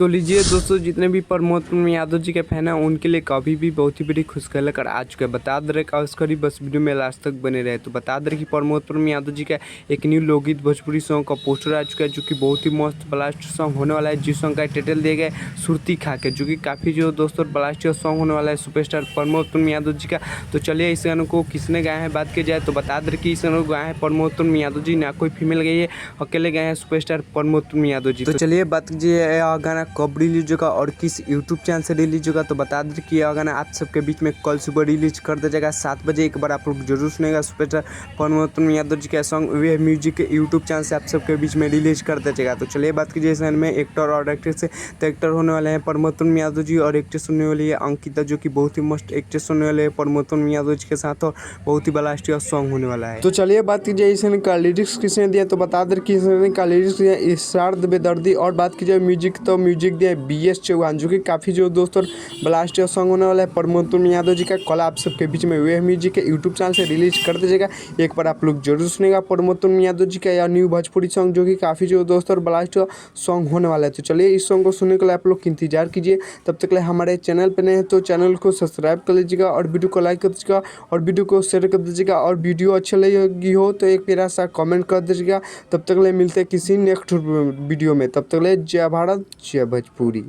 तो लीजिए दोस्तों, जितने भी प्रमोद यादव जी के फैन हैं उनके लिए कभी भी बहुत ही बड़ी खुशखबरी लेकर आ चुका है। बता दे रहे खास करी बस वीडियो में लास्ट तक बने रहे। तो बता दे रहे कि प्रमोद यादव जी का एक न्यू लोकगीत भोजपुरी सॉन्ग का पोस्टर आ चुका है, जो कि बहुत ही मस्त ब्लास्ट सॉन्ग होने वाला है। जिस सॉन्ग का टाइटल दिया गया है सुरती खा के, जो कि काफ़ी जो दोस्तों ब्लास्ट सॉन्ग होने वाला है सुपरस्टार प्रमोद यादव जी का। तो चलिए इस गानों को किसने गाया है बात की जाए तो बता दे कि इस गानों को गाया है प्रमोद यादव जी, ना कोई फीमेल गई है, अकेले गए हैं सुपरस्टार प्रमोद यादव जी। तो चलिए बात कीजिए गाना कब रिलीज होगा और किस यूट्यूब चैनल से रिलीज होगा। तो बता दें कि यह गाना आप सबके बीच में कल सुबह रिलीज कर दिया जाएगा 7 बजे। एक बार आप लोग जरूर सुनेगा सुपरस्टार प्रमोद यादव जी का सॉन्ग वे म्यूजिक के यूट्यूब चैनल से आप सबके बीच में रिलीज कर दिया जाएगा। तो चलिए बात कीजिए इस गाने में एक्टर और एक्ट्रेस से। तो एक्टर होने वाले हैं प्रमोद यादव जी और एक्ट्रेस होने वाली है अंकिता, जो कि बहुत ही मस्त एक्ट्रेस होने वाले हैं प्रमोद यादव जी के साथ, और बहुत ही ब्लास्टिक सॉन्ग होने वाला है। तो चलिए बात कीजिए इस गाने का लिरिक्स किसने दिया। तो बता दें कि इस गाने का लिरिक्स दिया इरशाद बेदर्दी, और बात की जाए म्यूजिक तो म्यूजिक दिया BS चौहान, जो कि काफ़ी जो दोस्तों ब्लास्ट सॉन्ग होने वाला है प्रमोद यादव जी का। कल आप सबके बीच में वे म्यूजिक के यूट्यूब चैनल से रिलीज कर दीजिएगा। एक बार आप लोग जरूर सुनेगा प्रमोद यादव जी का यह न्यू भोजपुरी सॉन्ग, जो कि काफ़ी जो दोस्तों ब्लास्ट सॉन्ग होने वाला है। तो चलिए इस सॉन्ग को सुनने के लिए आप लोग इंतजार कीजिए। तब तक लिए हमारे चैनल पर नए हैं तो चैनल को सब्सक्राइब कर लीजिएगा और वीडियो को लाइक कर दीजिएगा और वीडियो को शेयर कर दीजिएगा, और वीडियो अच्छा लगी हो तो एक प्यारा सा कमेंट कर दीजिएगा। तब तक लिए मिलते हैं किसी नेक्स्ट वीडियो में। तब तक लिए जय भारत जय भोजपुरी।